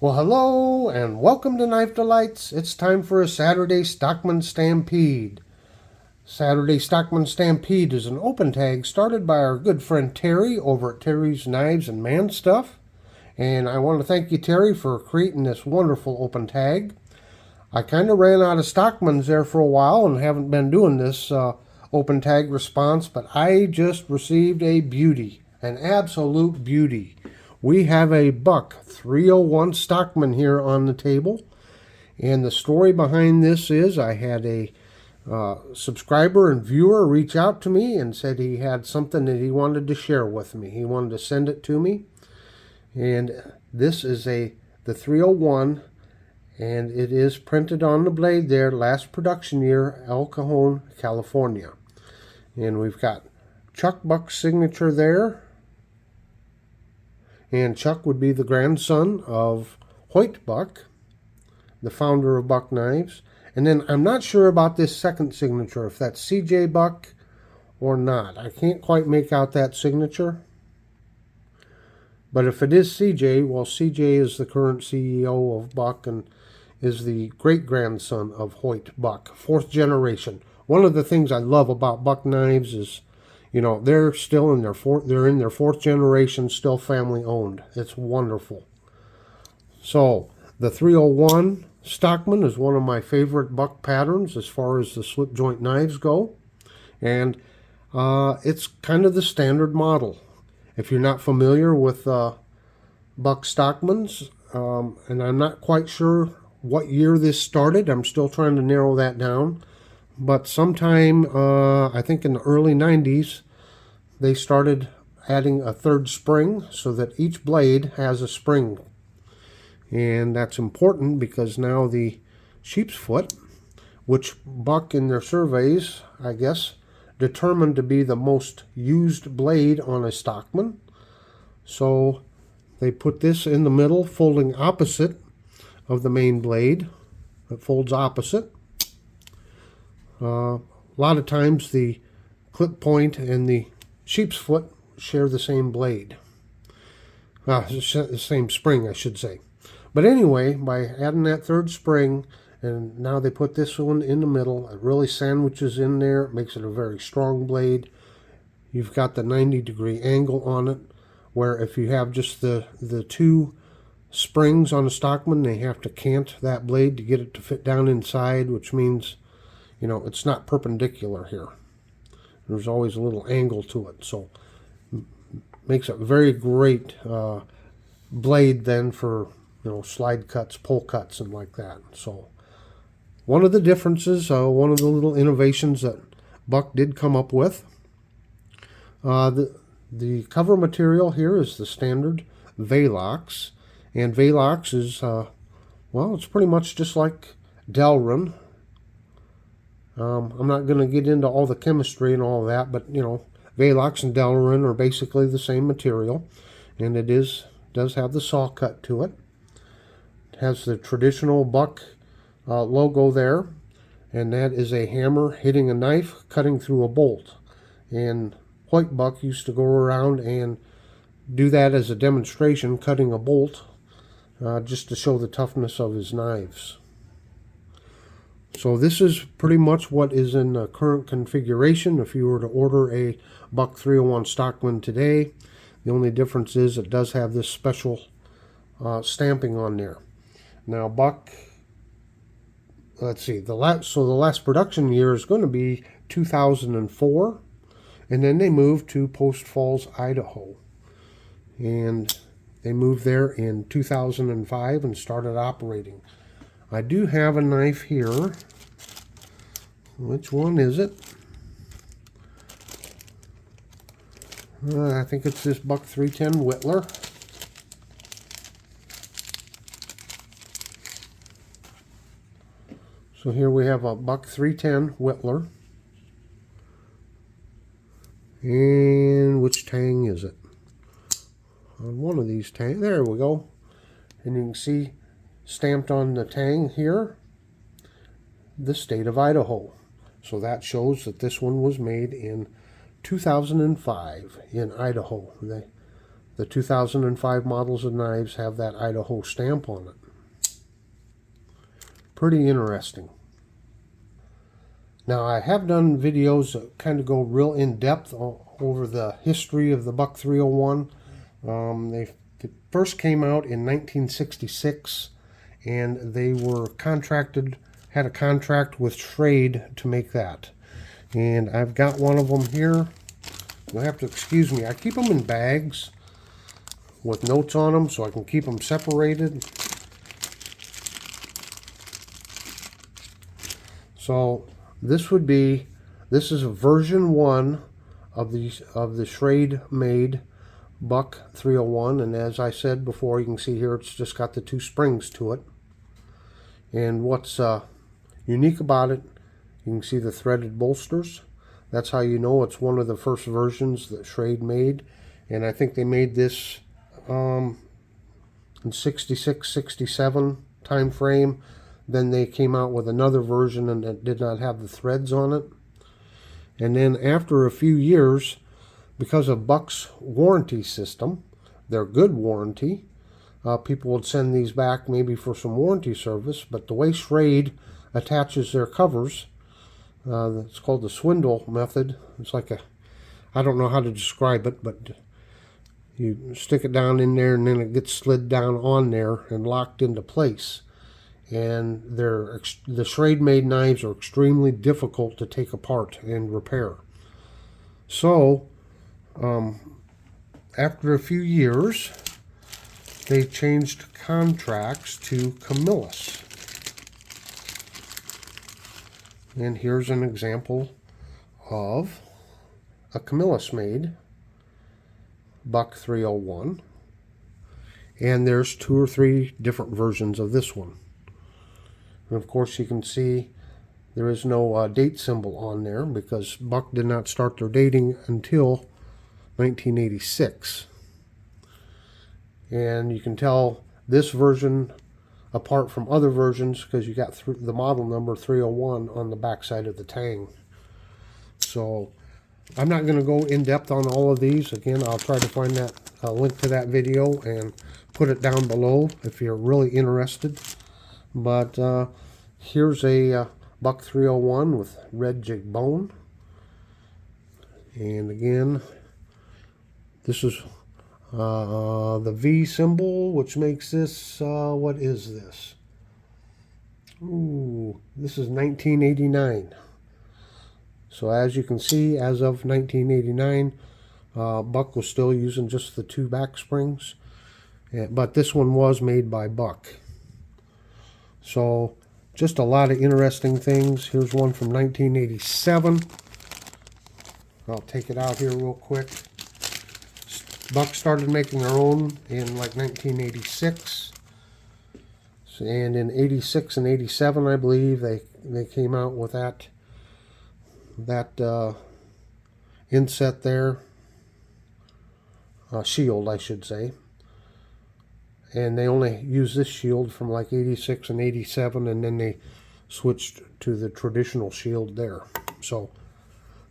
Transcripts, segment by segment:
Well, hello and welcome to Knife Delights. It's time for a Saturday Stockman Stampede. Saturday Stockman Stampede is an open tag started by our good friend Terry over at Terry's Knives and Man Stuff. And I want to thank you, Terry, for creating this wonderful open tag. I kind of ran out of Stockmans there for a while and haven't been doing this open tag response, but I just received a beauty, an absolute beauty. We have a buck 301 Stockman here on the table, and the story behind this is I had a subscriber and viewer reach out to me and said he had something that he wanted to share with me. He wanted to send it to me, and this is the 301, and it is printed on the blade there, last production year, El Cajon, California. And we've got Chuck Buck's signature there. And Chuck would be the grandson of Hoyt Buck, the founder of Buck Knives. And then I'm not sure about this second signature, if that's CJ Buck or not. I can't quite make out that signature. But if it is CJ, well, CJ is the current CEO of Buck and is the great-grandson of Hoyt Buck, fourth generation. One of the things I love about Buck Knives is, you know, they're still in their fourth generation, still family owned. It's wonderful. So the 301 Stockman is one of my favorite Buck patterns as far as the slip joint knives go, and it's kind of the standard model. If you're not familiar with Buck Stockmans, and I'm not quite sure what year this started, I'm still trying to narrow that down. But sometime, I think in the early 90s, they started adding a third spring so that each blade has a spring. And that's important because now the sheep's foot, which Buck in their surveys, I guess, determined to be the most used blade on a Stockman. So they put this in the middle, folding opposite of the main blade. It folds opposite. A lot of times the clip point and the sheep's foot share the same blade. The same spring, I should say. But anyway, by adding that third spring, and now they put this one in the middle, it really sandwiches in there. It makes it a very strong blade. You've got the 90-degree angle on it, where if you have just the two springs on a Stockman, they have to cant that blade to get it to fit down inside, which means, you know, it's not perpendicular here. There's always a little angle to it, so makes a very great blade then for, you know, slide cuts, pull cuts, and like that. So one of the differences, one of the little innovations that Buck did come up with. The cover material here is the standard Velox, and Velox is well, it's pretty much just like Delrin. I'm not going to get into all the chemistry and all that, but, you know, Velox and Delrin are basically the same material, and it does have the saw cut to it. It has the traditional Buck logo there, and that is a hammer hitting a knife, cutting through a bolt. And Hoyt Buck used to go around and do that as a demonstration, cutting a bolt, just to show the toughness of his knives. So this is pretty much what is in the current configuration. If you were to order a Buck 301 Stockman today, the only difference is it does have this special stamping on there. Now Buck, let's see, the last production year is going to be 2004, and then they moved to Post Falls, Idaho, and they moved there in 2005 and started operating. I do have a knife here. Which one is it? I think it's this Buck 310 Whittler. So here we have a Buck 310 Whittler. And which tang is it? On one of these tang, there we go. And you can see stamped on the tang here, the state of Idaho. So that shows that this one was made in 2005 in Idaho. The 2005 models of knives have that Idaho stamp on it. Pretty interesting. Now, I have done videos that kind of go real in-depth over the history of the Buck 301. They first came out in 1966, and they were had a contract with Schrade to make that. And I've got one of them here. You'll have to excuse me. I keep them in bags with notes on them so I can keep them separated. So this is a version 1 of the Schrade made Buck 301, and as I said before, you can see here it's just got the 2 springs to it. And what's unique about it, you can see the threaded bolsters. That's how you know it's one of the first versions that Schrade made, and I think they made this in 66, 67 time frame. Then they came out with another version and it did not have the threads on it. And then after a few years, because of Buck's warranty system, their good warranty, people would send these back maybe for some warranty service. But the way Schrade attaches their covers, it's called the swindle method. It's like I don't know how to describe it, but you stick it down in there and then it gets slid down on there and locked into place. And the Schrade made knives are extremely difficult to take apart and repair. So after a few years, they changed contracts to Camillus. And here's an example of a Camillus made Buck 301. And there's 2 or 3 different versions of this one. And of course you can see there is no date symbol on there because Buck did not start their dating until 1986. And you can tell this version apart from other versions because you got the model number 301 on the back side of the tang. So I'm not going to go in depth on all of these. Again, I'll try to find that link to that video and put it down below if you're really interested. But here's a Buck 301 with red jig bone. And again, this is the V symbol, which makes this, what is this? Ooh, this is 1989. So as you can see, as of 1989, Buck was still using just the 2 back springs. But this one was made by Buck. So just a lot of interesting things. Here's one from 1987. I'll take it out here real quick. Buck started making their own in like 1986. And in 86 and 87, I believe, they came out with that inset there. Shield, I should say. And they only used this shield from like 86 and 87, and then they switched to the traditional shield there. So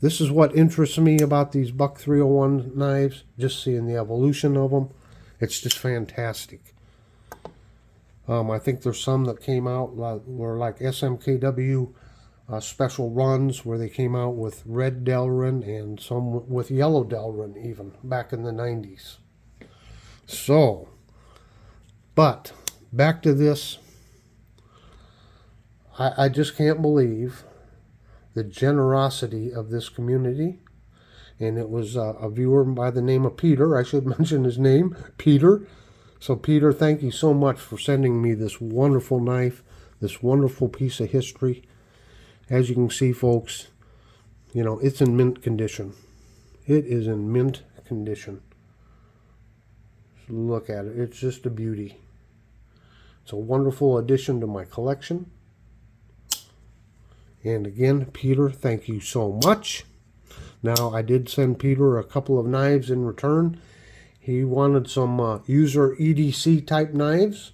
this is what interests me about these Buck 301 knives, just seeing the evolution of them. It's just fantastic. I think there's some that came out were like SMKW special runs where they came out with red Delrin and some with yellow Delrin even back in the 90s. So, but back to this. I just can't believe the generosity of this community. And it was a viewer by the name of Peter. I should mention his name, Peter. So Peter, thank you so much for sending me this wonderful knife, this wonderful piece of history. As you can see, folks, you know, it's in mint condition. It is in mint condition. Just look at it. It's just a beauty. It's a wonderful addition to my collection. And again, Peter, thank you so much. Now, I did send Peter a couple of knives in return. He wanted some user EDC type knives,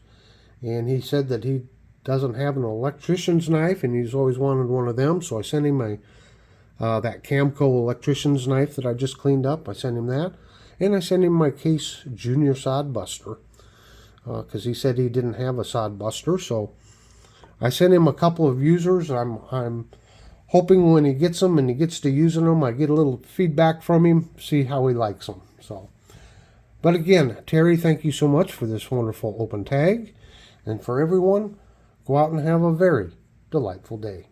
and he said that he doesn't have an electrician's knife, and he's always wanted one of them. So I sent him that Camco electrician's knife that I just cleaned up. I sent him that, And I sent him my Case Junior Sod Buster because he said he didn't have a sod buster. So I sent him a couple of users. I'm hoping when he gets them and he gets to using them, I get a little feedback from him, see how he likes them. So, but again, Terry, thank you so much for this wonderful open tag. And for everyone, go out and have a very delightful day.